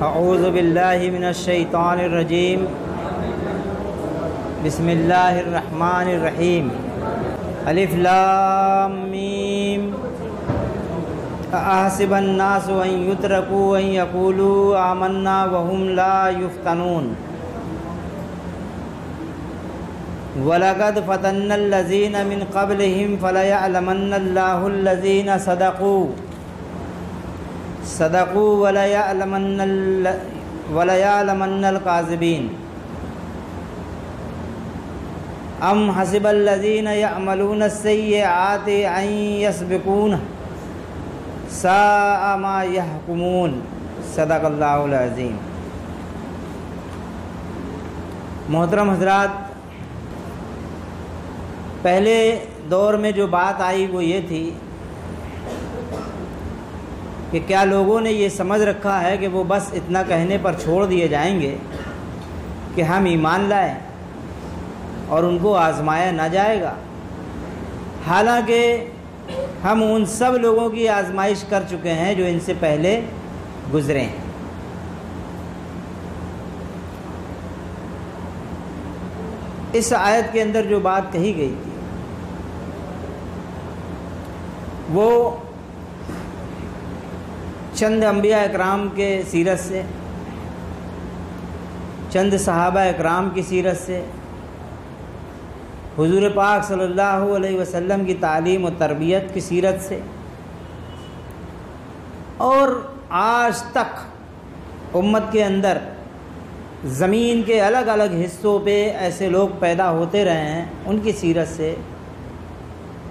अऊज़ु बिल्लाहि मिनश्शैतानिर्रजीम बिस्मिल्लाहिर्रहमानिर्रहीम अलिफ लाम मीम अहसिबन्नासु अन युत्रकू अन यक़ूलू आमन्ना वहुम ला युफ्तनून वलक़द फ़तन्नल्लज़ीन मिन क़ब्लिहिम फ़लयअलमन्नल्लाहुल्लज़ीन सदक़ू वलयअलमन्नल काज़िबीन अम हसिबल्लज़ीन यअमलून अस्सय्यिआति अन यस्बिक़ूना साअ मा यहकुमून सदक़ल्लाहुल अज़ीम। मोहतरम हज़रात, पहले दौर में जो बात आई वो ये थी कि क्या लोगों ने ये समझ रखा है कि वो बस इतना कहने पर छोड़ दिए जाएंगे कि हम ईमान लाए और उनको आज़माया ना जाएगा। हालांकि हम उन सब लोगों की आज़माइश कर चुके हैं जो इनसे पहले गुज़रे हैं। इस आयत के अंदर जो बात कही गई थी वो चंद अंबिया इकराम के सीरत से, चंद सहाबा इकराम की सीरत से, हुज़ूर पाक सल्लल्लाहु अलैहि वसल्लम की तालीम और तरबियत की सीरत से, और आज तक उम्मत के अंदर ज़मीन के अलग अलग हिस्सों पे ऐसे लोग पैदा होते रहे हैं, उनकी सीरत से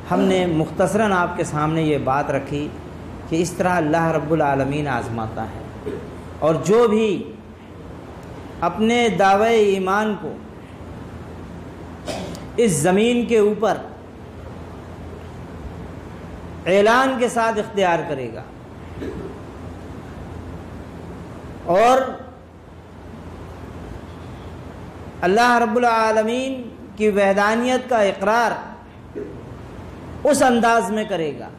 हमने मुख्तसरन आपके सामने ये बात रखी कि इस तरह अल्लाह रब्बुल आलमीन आज़माता है। और जो भी अपने दावे ईमान को इस ज़मीन के ऊपर ऐलान के साथ इख्तियार करेगा और अल्लाह रब्बुल आलमीन की वहदानियत का इकरार उस अंदाज में करेगा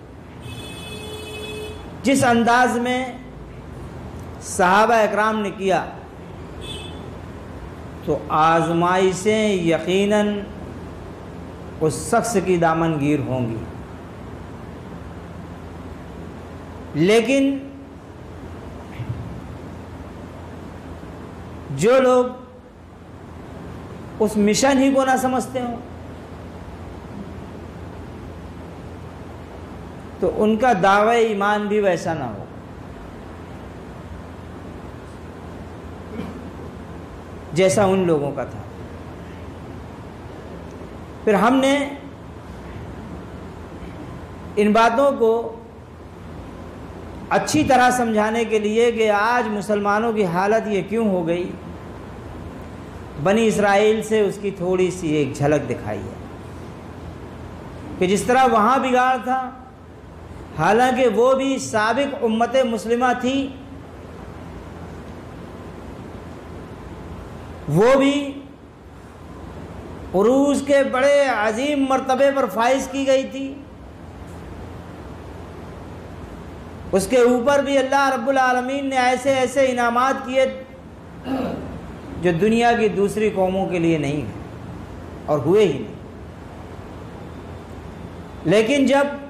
जिस अंदाज में सहाबा इकराम ने किया, तो आज़माइशें यकीनन उस शख्स की दामनगीर होंगी। लेकिन जो लोग उस मिशन ही को ना समझते हों तो उनका दावा ईमान भी वैसा ना हो जैसा उन लोगों का था। फिर हमने इन बातों को अच्छी तरह समझाने के लिए कि आज मुसलमानों की हालत ये क्यों हो गई, बनी इसराइल से उसकी थोड़ी सी एक झलक दिखाई है कि जिस तरह वहाँ बिगाड़ था, हालांकि वो भी साबिक उम्मत मुस्लिमा थी, वो भी उरूज के बड़े अजीम मर्तबे पर फाइज की गई थी। उसके ऊपर भी अल्लाह रब्बुल आलमीन ने ऐसे ऐसे इनामात किए जो दुनिया की दूसरी कौमों के लिए नहीं है और हुए ही नहीं। लेकिन जब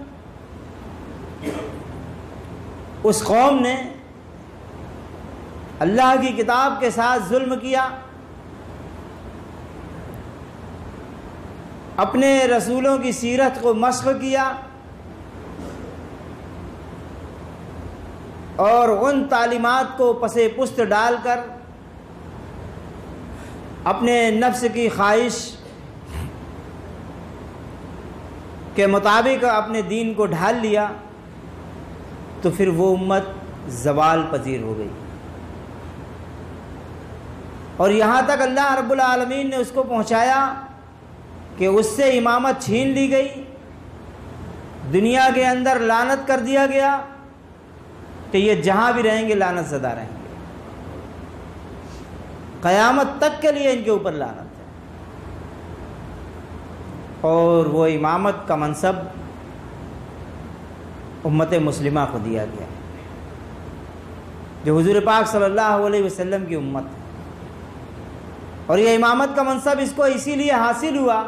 उस कौम ने अल्लाह की किताब के साथ जुल्म किया, अपने रसूलों की सीरत को मस्ख किया और उन तालीमात को पसे पुस्त डालकर अपने नफ्स की ख्वाहिश के मुताबिक अपने दीन को ढाल लिया, तो फिर वो उम्मत ज़वाल पजीर हो गई। और यहाँ तक अल्लाह रब्बुल आलमीन ने उसको पहुँचाया कि उससे इमामत छीन ली गई, दुनिया के अंदर लानत कर दिया गया कि ये जहाँ भी रहेंगे लानत ज़दा रहेंगे, क़यामत तक के लिए इनके ऊपर लानत है। और वो इमामत का मनसब उम्मत मुस्लिमा को दिया गया। जो हुजूर पाक सल्लल्लाहु अलैहि वसल्लम की उम्मत है। और ये इमामत का मनसब इसको इसीलिए हासिल हुआ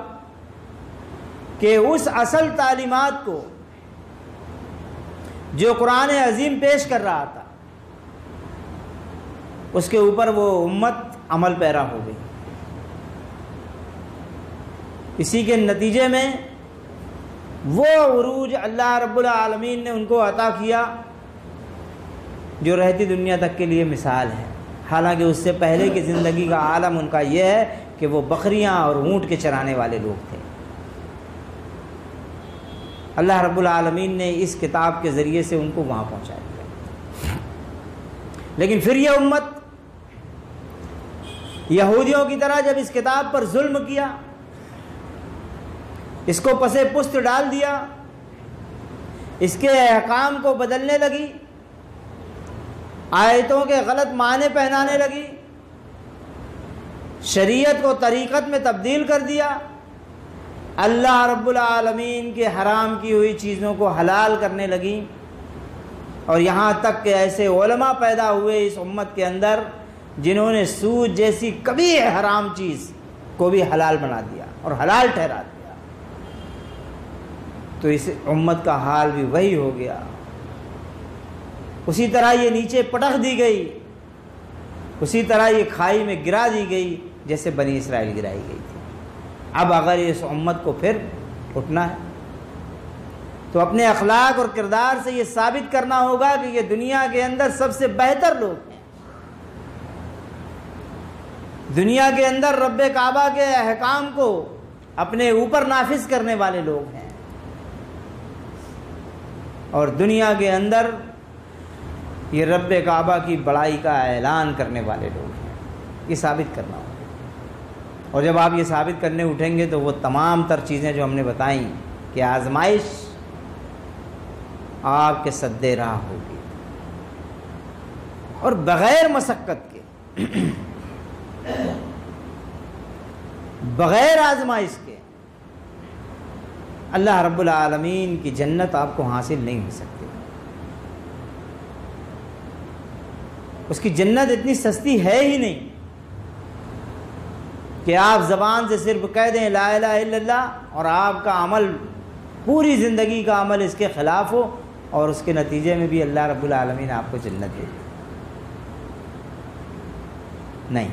कि उस असल तालीमात को जो कुरान अजीम पेश कर रहा था उसके ऊपर वो उम्मत अमल पैरा हो गई। इसी के नतीजे में वो उरूज अल्लाह रब्बुल आलमीन ने उनको अता किया जो रहती दुनिया तक के लिए मिसाल है। हालांकि उससे पहले की ज़िंदगी का आलम उनका यह है कि वो बकरियां और ऊँट के चराने वाले लोग थे। अल्लाह रब्बुल आलमीन ने इस किताब के ज़रिए से उनको वहाँ पहुँचा दिया। लेकिन फिर यह उम्मत यहूदियों की तरह जब इस किताब पर जुल्म किया, इसको पसे पुस्त डाल दिया, इसके अहकाम को बदलने लगी, आयतों के गलत माने पहनाने लगी, शरीयत को तरीक़त में तब्दील कर दिया, अल्लाह रब्बुल आलमीन के हराम की हुई चीज़ों को हलाल करने लगी। और यहाँ तक कि ऐसे उलमा पैदा हुए इस उम्मत के अंदर जिन्होंने सूद जैसी कभी हराम चीज़ को भी हलाल बना दिया और हलाल ठहरा दिया। तो इस उम्मत का हाल भी वही हो गया। उसी तरह ये नीचे पटक दी गई, उसी तरह ये खाई में गिरा दी गई जैसे बनी इसराइल गिराई गई थी। अब अगर इस उम्मत को फिर उठना है तो अपने अखलाक और किरदार से ये साबित करना होगा कि ये दुनिया के अंदर सबसे बेहतर लोग हैं। दुनिया के अंदर रब्बे काबा के अहकाम को अपने ऊपर नाफिज करने वाले लोग हैं और दुनिया के अंदर ये रब्बे काबा की बड़ाई का ऐलान करने वाले लोग हैं। ये साबित करना होगा। और जब आप ये साबित करने उठेंगे तो वो तमाम तर चीज़ें जो हमने बताई कि आजमाइश आपके सद्दे राह होगी और बग़ैर मशक्क़त के बग़ैर आजमाइश के अल्लाह रब्बुल आलमीन की जन्नत आपको हासिल नहीं हो सकती। उसकी जन्नत इतनी सस्ती है ही नहीं कि आप ज़बान से सिर्फ कह दें ला इलाहा इल्लल्लाह और आपका अमल, पूरी ज़िंदगी का अमल इसके ख़िलाफ़ हो और उसके नतीजे में भी अल्लाह रब्बुल आलमीन आपको जन्नत दे। नहीं,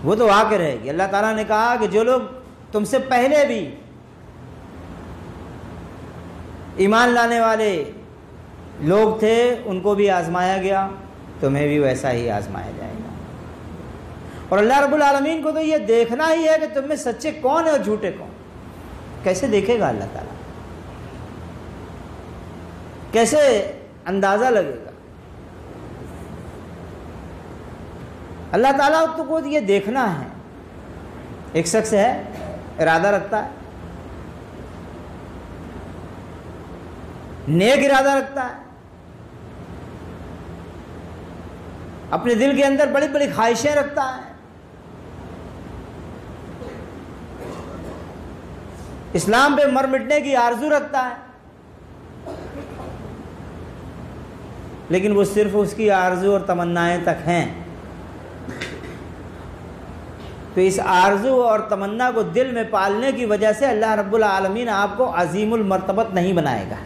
वो तो आके रहेगी। अल्लाह ताला ने कहा कि जो लोग तुमसे पहले भी ईमान लाने वाले लोग थे उनको भी आजमाया गया, तुम्हें भी वैसा ही आजमाया जाएगा। और अल्लाह रब्बुल आलमीन को तो ये देखना ही है कि तुम में सच्चे कौन है और झूठे कौन। कैसे देखेगा अल्लाह ताला? कैसे अंदाज़ा लगेगा? अल्लाह ताला तो को ये देखना है। एक शख्स है, इरादा रखता है, नेक इरादा रखता है, अपने दिल के अंदर बड़ी बड़ी ख्वाहिशें रखता है, इस्लाम पे मर मिटने की आरजू रखता है, लेकिन वो सिर्फ उसकी आरजू और तमन्नाएं तक हैं। तो इस आरजू और तमन्ना को दिल में पालने की वजह से अल्लाह रब्बुल आलमीन आपको अजीमुल मर्तबत नहीं बनाएगा।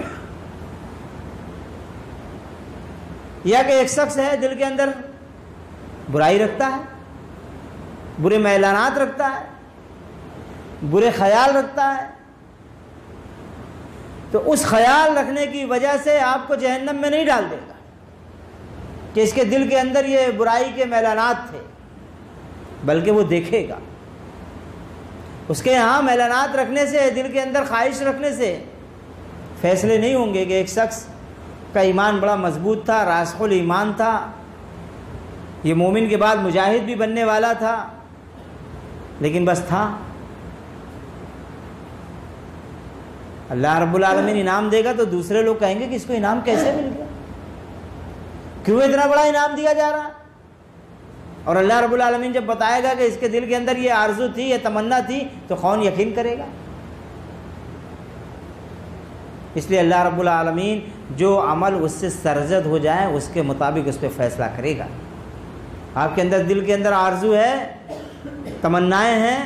या कि एक शख्स है दिल के अंदर बुराई रखता है, बुरे मैलानात रखता है, बुरे ख्याल रखता है, तो उस ख्याल रखने की वजह से आपको जहन्नम में नहीं डाल देगा कि इसके दिल के अंदर ये बुराई के मैलानात थे, बल्कि वो देखेगा। उसके यहाँ मैलानात रखने से, दिल के अंदर ख्वाहिश रखने से फैसले नहीं होंगे कि एक शख्स का ईमान बड़ा मजबूत था, रासिखुल ईमान था, ये मोमिन के बाद मुजाहिद भी बनने वाला था, लेकिन बस था। अल्लाह रब्बुल आलमीन इनाम देगा तो दूसरे लोग कहेंगे कि इसको इनाम कैसे मिल गया, क्यों इतना बड़ा इनाम दिया जा रहा। और अल्लाह रब्बुल आलमीन जब बताएगा कि इसके दिल के अंदर ये आरजू थी, ये तमन्ना थी, तो कौन यकीन करेगा? इसलिए अल्लाह रब्बुल आलमीन जो अमल उससे सरजद हो जाए उसके मुताबिक उस पर फ़ैसला करेगा। आपके अंदर दिल के अंदर आरजू है, तमन्नाएं हैं,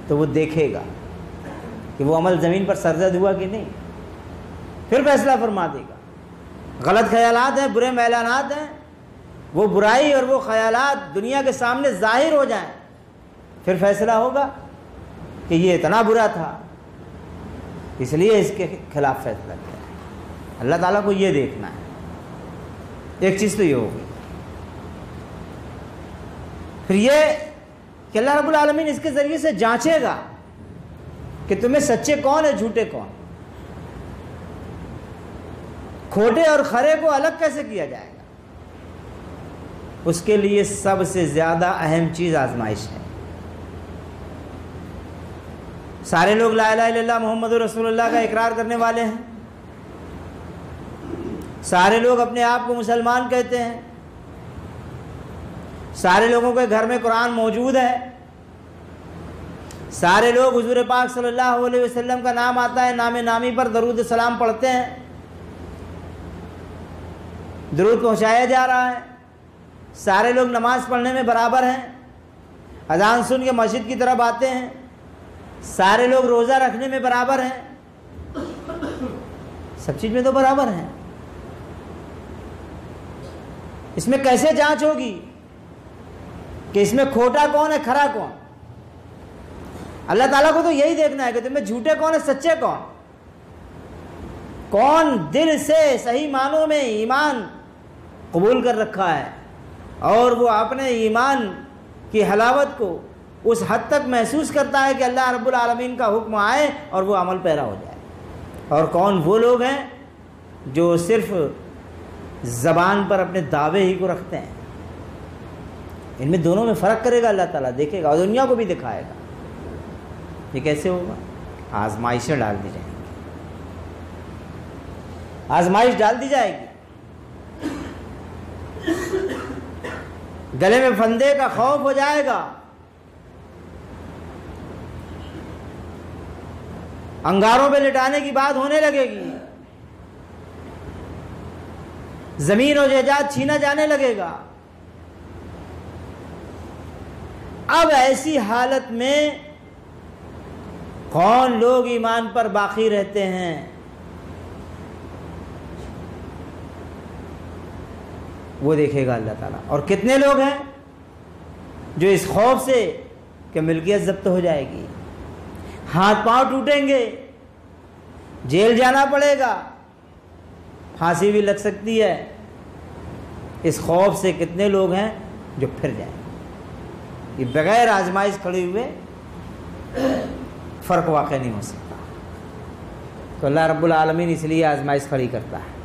तो वो देखेगा कि वो अमल ज़मीन पर सरजद हुआ कि नहीं, फिर फैसला फरमा देगा। गलत ख्यालात हैं, बुरे मैलानात हैं, वो बुराई और वो ख्यालात दुनिया के सामने ज़ाहिर हो जाएं, फिर फैसला होगा कि ये इतना बुरा था इसलिए इसके खिलाफ फैसला किया। अल्लाह ताला को ये देखना है। एक चीज़ तो ये होगी। फिर ये कि अल्लाह रब्बुल आलमीन इसके ज़रिए से जांचेगा कि तुम्हें सच्चे कौन है, झूठे कौन, खोटे और खरे को अलग कैसे किया जाएगा। उसके लिए सबसे ज़्यादा अहम चीज़ आजमाइश है। सारे लोग ला इलाहा इल्लल्लाह मुहम्मदुर रसूलुल्लाह का इकरार करने वाले हैं, सारे लोग अपने आप को मुसलमान कहते हैं, सारे लोगों के घर में कुरान मौजूद है, सारे लोग हुजूर पाक सल्लल्लाहु अलैहि वसल्लम का नाम आता है, नामे नामी पर दरूद सलाम पढ़ते हैं, दरूद पहुँचाया जा रहा है, सारे लोग नमाज पढ़ने में बराबर हैं, अजान सुन के मस्जिद की तरफ आते हैं, सारे लोग रोज़ा रखने में बराबर हैं, सब चीज़ में तो बराबर हैं। इसमें कैसे जांच होगी कि इसमें खोटा कौन है, खरा कौन। अल्लाह ताला को तो यही देखना है कि तुम्हें झूठे कौन है, सच्चे कौन, कौन दिल से सही मानों में ईमान कबूल कर रखा है और वो अपने ईमान की हलावत को उस हद तक महसूस करता है कि अल्लाह रब्बुल आलमीन का हुक्म आए और वो अमल पैरा हो जाए, और कौन वो लोग हैं जो सिर्फ ज़बान पर अपने दावे ही को रखते हैं। इनमें दोनों में फ़र्क करेगा अल्लाह ताला, देखेगा और दुनिया को भी दिखाएगा। ये कैसे होगा? आजमाइशें डाल दी जाएंगी, आजमाइश डाल दी जाएगी। गले में फंदे का खौफ हो जाएगा, अंगारों पे लिटाने की बात होने लगेगी, जमीन और जायदाद छीना जाने लगेगा। अब ऐसी हालत में कौन लोग ईमान पर बाकी रहते हैं, वो देखेगा अल्लाह ताला। और कितने लोग हैं जो इस खौफ से कि मिल्कियत जब्त हो जाएगी, हाथ पांव टूटेंगे, जेल जाना पड़ेगा, फांसी भी लग सकती है, इस खौफ से कितने लोग हैं जो फिर जाएंगे। ये बगैर आजमाइश खड़े हुए फ़र्क वाक़ई नहीं हो सकता। तो अल्लाह रब्बुल आलमीन इसलिए आजमाइश खड़ी करता है।